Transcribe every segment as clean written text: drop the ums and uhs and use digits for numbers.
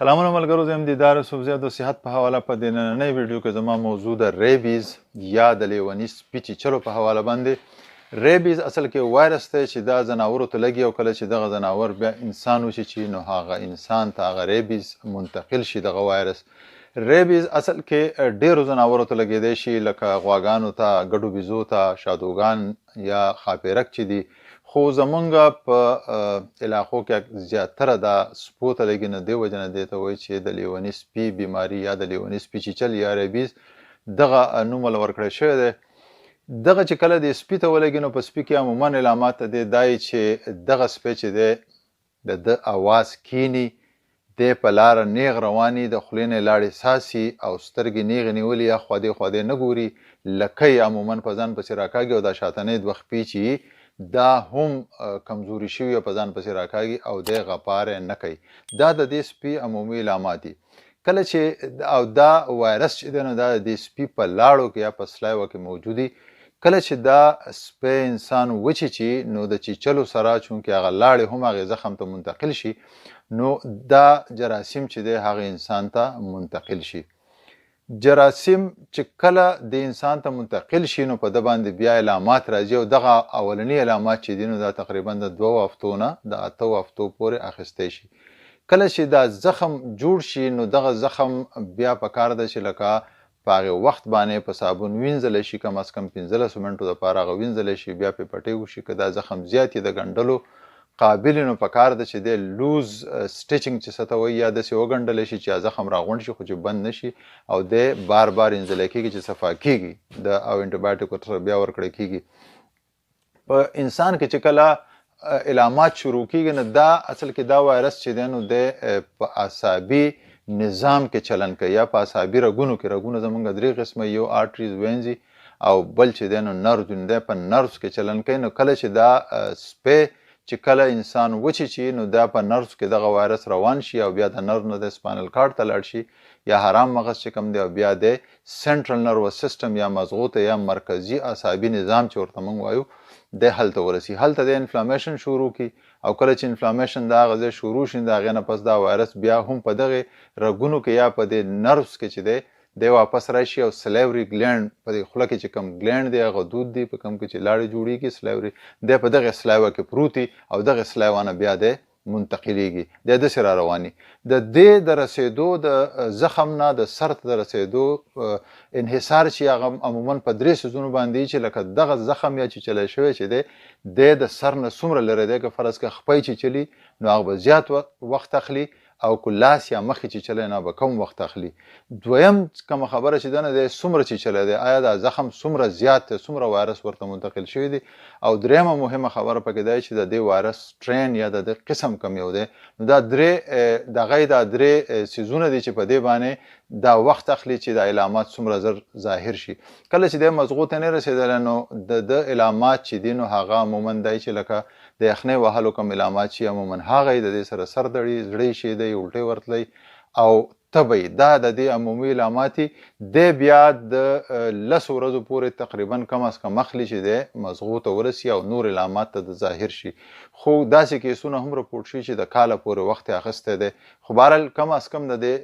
سلامونه ملګرو، زه یم دیدار یوسفزی د صحت په حواله په دې نننۍ ویډیو کې زما موضوع د ریبیز یا د لیوني سپي چیچلو په حواله باندې. ریبیز اصل کې وایرس دی چې دا ځناورو ته لګي او کله چې دغه ځناور بیا انسان وچیچي نو هغه انسان ته هغه ریبیز منتقل شي. دغه وایرس ریبیز اصل کې ډیرو ځناورو ته لګیدی شي لکه غواګانو ته، ګډو بیزو ته، شادوګان یا خاپیرک چې دي، خو زمونږ په علاقو کې زیاتره دا سپو ته لګي نو دې وجه نه دې ته وایي چې د لیوني سپي بیماري یا د لیوني سپي چیچل یا ریبیز دغه نوم ورله ورکړی شوی دی. دغه چې کله د سپي ته ولګي نو په سپي کې عموما علامات دی دا چې دغه سپی چې دی د اواز کینی، دی په لاره نیغ رواني، د خولې نه لاړې ساسي او سترګې نیغې نیولې یا خوا دې خوا دې نه ګوري، لکۍ عموما په ځان پسې راکاږي او دا شاتنۍ دوه خپې چې دا هم کمزوري شوي په ځان پسې راکاږي او دی غپاره نه کوي. دا د دې سپي عمومي علامات دي. کله چې او دا وایرس چې دی نو دا د دې سپي په لاړو کې یا په سلایوه کې موجود دي. کله چې دا سپی انسان وچیچي نو د چیچلو سره چونکې هغه لاړې هم هغې زخم ته منتقل شي نو دا جراثیم چې دی هغه انسان ته منتقل شي. جراثیم چې کله د انسان ته منتقل شي نو په ده باندې بیا علامات راځي او دغه اولني علامات چې دي نو دا تقریبا د 2 هفتو نه د 8 هفتو پورې اخیستی شي. کله چې دا زخم جوړ شي نو دغه زخم بیا پکار ده چې لکه په هغې وخت باندې په صابون وینځلی شي، کم از کم 15 منټو دپاره هغه وینځلی شي، بیا پې پټۍ وشي. که دا زخم زیات د ګنډلو قابل نو پکار ده چې دی لوز سټیچنګ چې څه ته وایي یا داسې وګنډلی شي چې زخم راغونډ شي خو چې بند نه شي او دی بار بار انځلی کېږي چې صفا کېږي د او انټیبایوټیک ورسره بیا ورکړی کېږي. په انسان کې چې کله علامات شروع کېږي نو دا اصل کې دا وایرس چې دی نو دی په اعصابي نظام کې چلن کوي یا په اعصابي رګونو کې. رګونه زمونږ 3 قسمه، یو آرټریز وینځي او بل چې دی نو نرز دی په نرز کې چلن کوي. نو کله چې دا سپی چې کله انسان وچیچي نو دا په نرز کې دغه وایرس روان شي او بیا د نرز نه د سپاینل کارډ ته لاړ شي یا حرام مغز چې کوم دی او بیا د سنټرل نروس سیستم یا مضغوطه یا مرکزي اعصابي نظام چې ورته موږ وایو د هلته ورسي. هلته د انفلامیشن شروع کی او کله چې انفلامیشن دا غزه شروع شي دا غنه پس دا وایرس بیا هم په دغه رګونو کې یا په د نروس کې چې دی واپس راشي او سلیوري ګلینډ په دې خوله کې چې کوم ګلینډ دی هغه دود دی په کوم کې چې لاړې جوړیږي سلیوري دی په دغه سلایوه کې پروتي او دغه سلایوه نه بیا دی منتقلیږي، دی داسې را رواني. د دې د رسېدو د زخم نه د سر ته د رسېدو انحصار چې هغه عموما په 3 څیزونو باندې چې لکه دغه زخم یا چیچلی شوی چې دی د سر نه څومره لرې دی. که فرض که خپۍ چیچلي نو هغه به زیات وخت اخلي او که لاس یا مخې چیچلی نه به کم وخت اخلي. دویم کومه خبره چې ده نه دی څومره چیچلی دی، آیا دا زخم څومره زیات دی، څومره وایرس ورته منتقل شوی دی. او دریمه مهمه خبره پکې دی چې د دې وایرس سټرین یا د دې قسم کم یو دی. نو دا دا 3 څیزونه دي چې په دې باندې دا وخت اخلي چې د علامات څومره زر ظاهر شي. کله چې د مضغوط نه رسېدلی نو د علامات چې دي نو هغه عموما دی چې لکه د یخنۍ وهلو کوم علامات چې عموما هغه د دې سره سر دړي، زړی شي دی، الټۍ ورتلی او تبی. دا د دې عمومي علامات دی. بیا د 10 ورځو پورې تقریبا کم از کم اخلي چې دی مضغوطه ورسي او نور علامات ته د ظاهر شي. خو داسې کیسونه هم راپورټ شي چې د کاله پورې وخت یې اخیستی دی. خو بهرحال کم از کم د دې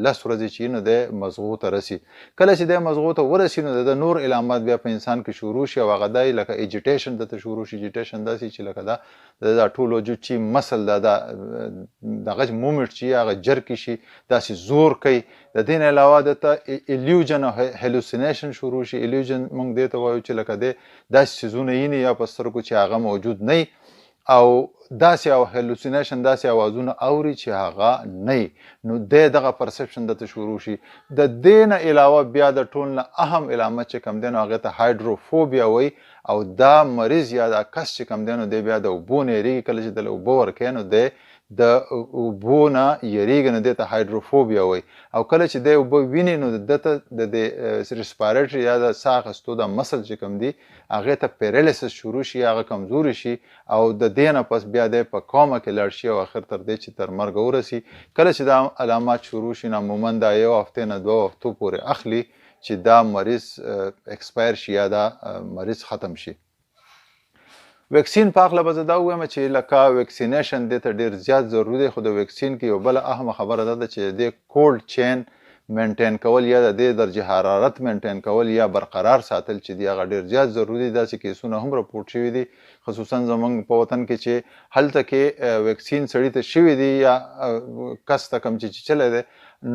10 ورځې چې نو دی مضغوطه رسي. کله چې دی مضغوطه ورسي نو د نور علامات بیا په انسان کې شروع شي او هغه دی لکه ایجیټیشن دته شروع شي. ایجیټیشن داسې چې لکه دا ټول وجود چې مسل دغه مومنټ چې هغه جرکې شي داسې زور کوي. د دې نه علاوه دته ایلیوژن او هلوسینیشن شروع شي. ایلیوژن موږ دې ته وایو چې لکه دی داسې څیزونه ییني یا په سترګو چې هغه موجود نه او داسې او هلوسینیشن داسې اوازونه اوري چې هغه نه نو دغه پرسپشن دته شروع شي. د دې نه علاوه بیا د ټول نه اهم علامت چې کم دی نو هغې ته هایډروفوبیا وایي او دا مریض یا دا کس چې کم دی نو دی بیا د اوبو نه یریږي. کله چې د اوبو ورکوي نو دی د اوبو نه یریږي نو دې ته هایډروفوبیا وایي. او کله چې دی اوبه ویني نو دته د ریسپایریټري یا د ساه اخیستو د مسل چې کوم دی هغې ته پیرالیسس شروع شي، هغه کمزوري شي او د دې نه پس بیا دی په کومه کې لاړ شي او اخر تر دې چې تر مرګه ورسي. کله چې دا علامات شروع شي نو عموما دا 1 هفتې نه 2 هفتو پورې اخلي چې دا مریض اکسپایر شي یا دا مریض ختم شي. وېکسین په هکله به زه دا ووایم چې لکه وېکسینیشن دې ته ډېر زیات ضروري دی، خو د وېکسین کې یو بله اهمه خبره دا ده چې د کولډ چین مینټین کول یا د دې درجه حرارت مینټین کول یا برقرار ساتل چې دی هغه ډېر زیات ضروري دي. داسې کیسونه هم راپورټ شوي دي خصوصا زموږ په وطن کې چې هلته کې وېکسین سړي ته شوي دي یا کس ته کوم چې چیچلی دی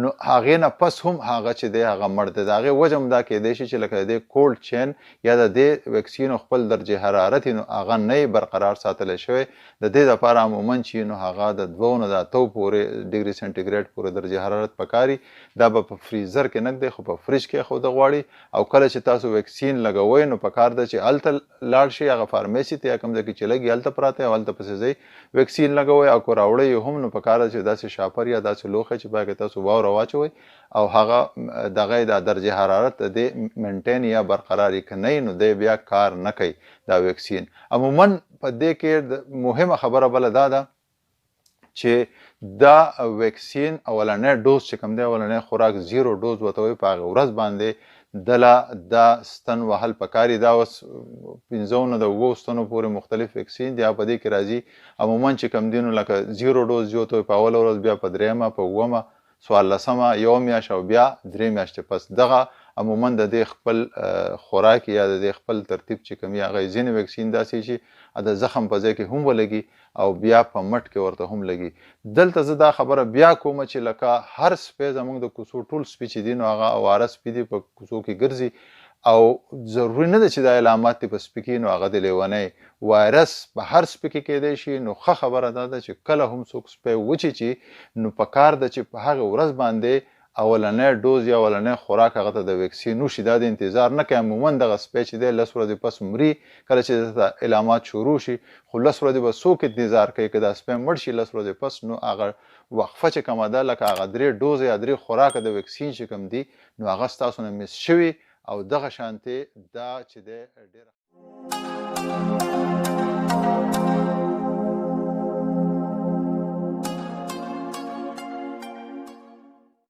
نو هغې نه پس هم هغه چې دی هغه مړ دی. د هغې وجه هم دا کیدی شي چې لکه د دې کولډ چین یا د دې ویکسینو خپل درجه حرارت نو هغه نه برقرار ساتلی شوی. د دې دپاره عموما چې نو هغه د 2 نه د 8 پورې ډیګري سنټیګریډ پورې درجه حرارت پکاري. دا به په فریزر کې نه ږدئ خو په فریج کې ایښوده غواړي. او کله چې تاسو ویکسین لګوئ نو پکار ده چې هلته لاړ شئ هغه فارمیسي ته یا کوم ځای کې چې لګي هلته پراته او هلته پسې ځئ ویکسین لګوئ. او که راوړئ هم نو پکار ده چې داسې شاپر یا داسې لوښی چې باید تاسو واوره واچوئ او هغه دغه د درجه حرارت د مینټین یا برقرار کنی نو دی بیا کار نه کوي دا ویکسین. عموما په دې کې مهمه خبره بله دا ده چې دا ویکسین اولنی ډوز چې کوم دی اولنی خوراک 0 ډوز ورته وایي په هغه ورځ باندې دله دا ستن وهل پکاري. دا اوس 15 نه د 20 ستنو پورې مختلف ویکسین دي په دې کې راځي. عموما چې کوم دی نو لکه 0 ډوز جو ته په اوله ورځ بیا په 3مه په 9مه 14مه 1 میاشت او بیا 3 میاشتې پس. دغه عموما د دې خپل خوراک یا د دې خپل ترتیب چې کوم هغه ځینې ویکسین داسې چې د زخم په ځای کې هم ولګي او بیا په مټ کې ورته هم لګي. دلته زه دا خبره بیا کوم چې لکه هر سپی زموږ د کوڅو ټول سپي چې دي نو هغه اواره سپي دي په کوڅو کې ګرځي او ضروري نه ده چې دا علامات دي په سپي کې نو هغه د لیونی وایرس په هر سپي کې کیدی شي. نو ښه خبره دا ده چې کله هم څوک سپی وچیچي نو پکار ده چې په هغه ورځ باندې اولنی ډوز یا اولنی خوراک هغه ته د ویکسین وشي. دا د انتظار نه کوي. عموما دغه سپی چې دی 10 ورځې پس مري کله چې دته علامات شروع شي. خو 10 ورځې به څوک انتظار کوي که دا سپی مړ شي 10 ورځې پس نو هغه وقفه چې کومه ده لکه هغه 3 ډوز یا 3 خوراک د ویکسین چې کوم دي نو هغه ستاسو نه مس شوي او دغه شانتې دا چې دی ډېره